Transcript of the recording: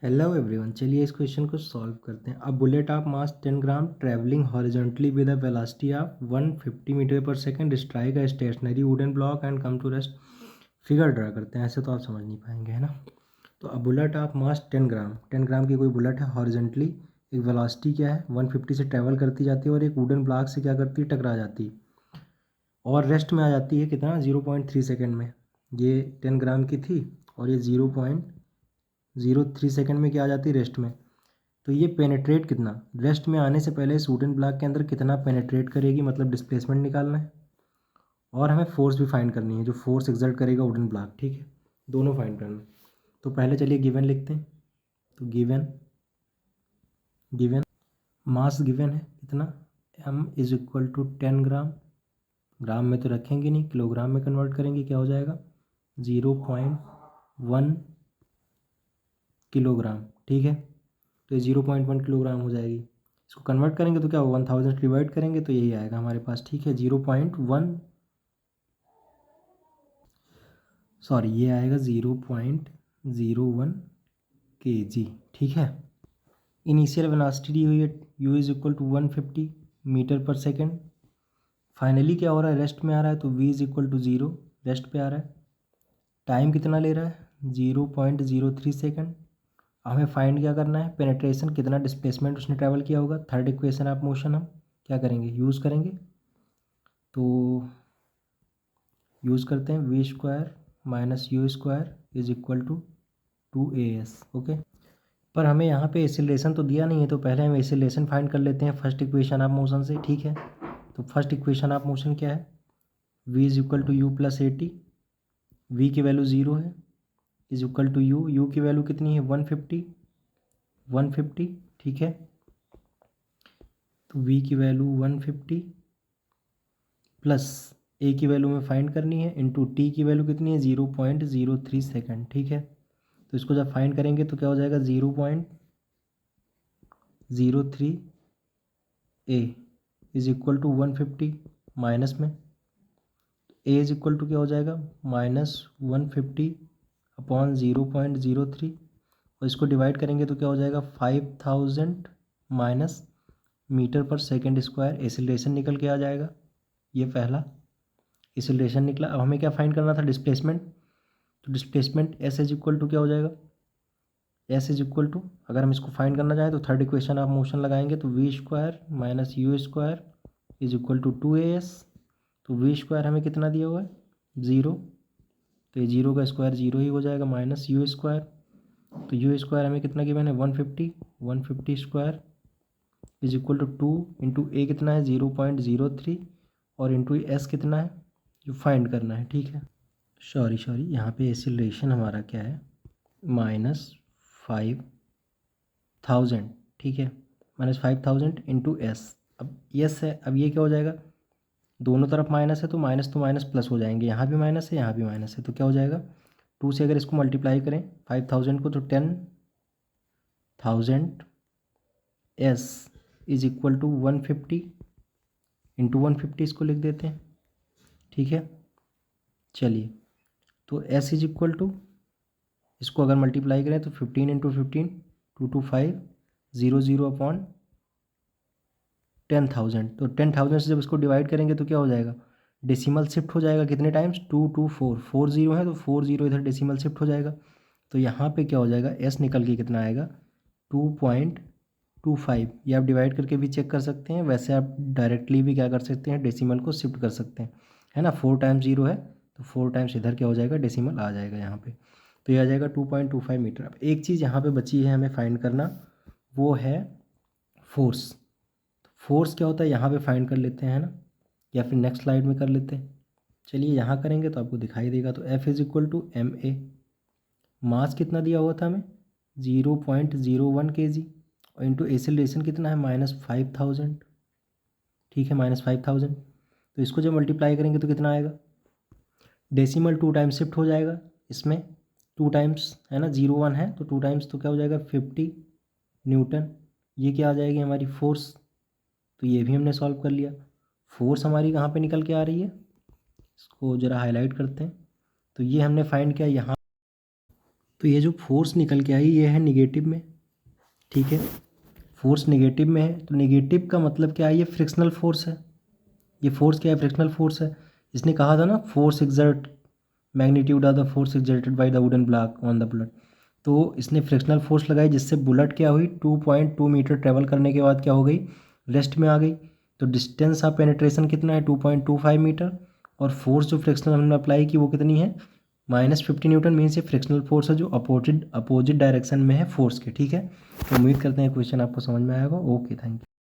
Hello everyone, चलिए इस question को सॉल्व करते हैं। A bullet of mass 10 gram travelling horizontally with a velocity of 150 metre per second strike a stationary wooden block and come to rest. Figure draw करते हैं, ऐसे तो आप समझ नहीं पाएंगे, है ना। तो अ बुलेट ऑफ मास 10 ग्राम की कोई बुलेट है, हॉरिजॉन्टली एक वेलोसिटी क्या है 150 से ट्रैवल करती जाती है और एक वुडन ब्लॉक से क्या करती है, टकरा जाती है और रेस्ट में आ जाती है कितना 0.3 सेकेंड में। ये 10 ग्राम की थी और ये 0.03 सेकेंड में क्या आ जाती है, रेस्ट में। तो ये पेनेट्रेट कितना, रेस्ट में आने से पहले इस वुडन ब्लॉक के अंदर कितना पेनेट्रेट करेगी, मतलब डिस्प्लेसमेंट निकालना है और हमें फोर्स भी फाइंड करनी है, जो फोर्स एक्सर्ट करेगा वुडन ब्लॉक। ठीक है, दोनों फाइंड करना है। तो पहले चलिए गिवन लिखते हैं। तो गिवन गिवन मास गिवन है कितना, m इज इक्वल टू 10 ग्राम। ग्राम में तो रखेंगे नहीं, किलोग्राम में कन्वर्ट करेंगे, क्या हो जाएगा 0.1 किलोग्राम। ठीक है, तो ये 0.1 किलोग्राम हो जाएगी। इसको कन्वर्ट करेंगे तो क्या होगा, 1000 डिवाइड करेंगे तो यही आएगा हमारे पास। ठीक है, 0.1 सॉरी ये आएगा 0.01 kg। ठीक है, इनिशियल वेलोसिटी दी हुई है u is equal to 150 metre per second. Finally क्या हो रहा है, रेस्ट में आ रहा है, तो v is equal to 0, rest पे आ रहा है। टाइम कितना ले रहा है 0.03 सेकेंड। हमें फाइंड क्या करना है, पेनेट्रेशन कितना डिस्प्लेसमेंट उसने ट्रैवल किया होगा। थर्ड इक्वेशन ऑफ मोशन हम क्या करेंगे, यूज़ करेंगे। तो यूज़ करते हैं v² minus u² is equal to 2as। Okay, पर हमें यहाँ पे एक्सीलरेशन तो दिया नहीं है, तो पहले हम एक्सीलरेशन फाइंड कर लेते हैं फर्स्ट इक्वेशन ऑफ मोशन से। ठीक है, तो फर्स्ट इक्वेशन ऑफ मोशन क्या है, v is equal to u plus a t. V की वैल्यू 0 है, इज इक्वल टू यू की वैल्यू कितनी है 150। ठीक है, तो v की वैल्यू 150 प्लस ए की वैल्यू में फाइंड करनी है, इंटू टी की वैल्यू कितनी है 0.03 सेकेंड। ठीक है, तो इसको जब फाइंड करेंगे तो क्या हो जाएगा 0.03 ए इज इक्वल टू 150 माइनस में ए इज इक्वल टू क्या हो जाएगा -150 अपॉन 0.03 और इसको डिवाइड करेंगे तो क्या हो जाएगा 5000 minus metre per second square. Acceleration निकल के आ जाएगा, ये पहला एक्सीलरेशन निकला। अब हमें क्या फाइंड करना था, डिस्प्लेसमेंट। तो displacement s is equal to क्या हो जाएगा, एस इज इक्वल टू, अगर हम इसको फाइंड करना चाहें तो थर्ड इक्वेशन ऑफ मोशन लगाएंगे, तो v² minus u² is equal to 2as। तो v² हमें कितना दिया हुआ है 0, तो ये 0 का स्क्वायर 0 ही हो जाएगा, माइनस u²। तो u² हमें कितना गिवन है 150 square is equal to 2 into a कितना है 0.03 और इंटू एस कितना है जो फाइंड करना है। ठीक है, सॉरी यहाँ पे एक्सीलरेशन हमारा क्या है -5000। ठीक है, -5000 इंटू एस। अब यस है, अब ये क्या हो जाएगा, दोनों तरफ माइनस है तो माइनस प्लस हो जाएंगे, यहाँ भी माइनस है यहाँ भी माइनस है, तो क्या हो जाएगा 2 से अगर इसको मल्टीप्लाई करें 5000 को तो 10,000 s is equal to 150 into 150 इसको लिख देते हैं। ठीक है, चलिए, तो एस इज इक्वल टू, इसको अगर मल्टीप्लाई करें तो 15 इंटू 15 225 0 अपॉन 10,000। तो 10,000 से जब इसको डिवाइड करेंगे तो क्या हो जाएगा, डेसिमल शिफ्ट हो जाएगा कितने टाइम्स 224, 40 है तो 40 इधर डेसिमल शिफ्ट हो जाएगा। तो यहाँ पे क्या हो जाएगा, एस निकल के कितना आएगा 2.25। ये आप डिवाइड करके भी चेक कर सकते हैं, वैसे आप डायरेक्टली भी क्या कर सकते हैं, डेसिमल को शिफ्ट कर सकते हैं, है ना। 4 टाइम्स 0 है तो 4 टाइम्स इधर क्या हो जाएगा, डेसिमल आ जाएगा यहाँ पे, तो ये आ जाएगा 2.25 मीटर। अब एक चीज़ यहाँ पे बची है हमें फाइंड करना, वो है फोर्स। फोर्स क्या होता है यहाँ पे फाइंड कर लेते हैं, है ना, या फिर नेक्स्ट स्लाइड में कर लेते हैं। चलिए यहाँ करेंगे तो आपको दिखाई देगा। तो F is equal to ma, mass कितना दिया हुआ था हमें 0.01 kg और इंटू एक्सीलरेशन कितना है -5000। ठीक है, -5000, तो इसको जब मल्टीप्लाई करेंगे तो कितना आएगा, डेसिमल 2 टाइम्स शिफ्ट हो जाएगा इसमें, 2 टाइम्स है ना, 0 1 है तो 2 टाइम्स तो क्या हो जाएगा 50 न्यूटन। ये क्या आ जाएगी हमारी फोर्स, तो ये भी हमने सॉल्व कर लिया। फोर्स हमारी कहाँ पे निकल के आ रही है, इसको ज़रा हाईलाइट करते हैं। तो ये हमने फाइंड किया यहाँ, तो ये जो फोर्स निकल के आई ये है निगेटिव में, ठीक है, फोर्स निगेटिव में है। तो निगेटिव का मतलब क्या है, ये फ्रिक्शनल फोर्स है। ये फोर्स क्या है, फ्रिक्शनल फोर्स है। इसने कहा था ना force exert magnitude of the force exerted by the wooden block on the bullet. तो इसने फ्रिक्शनल फोर्स लगाई जिससे बुलेट क्या हुई, 2.2 मीटर ट्रेवल करने के बाद क्या हो गई, रेस्ट में आ गई। तो डिस्टेंस ऑफ पेनिट्रेशन कितना है, 2.25 मीटर। और फोर्स जो फ्रिक्शनल हमने अप्लाई की वो कितनी है, -50 न्यूटन। मीन्स ये फ्रिक्शनल फोर्स है जो अपोजिट डायरेक्शन में है फोर्स के, ठीक है। तो उम्मीद करते हैं क्वेश्चन आपको समझ में आएगा। Okay, thank you.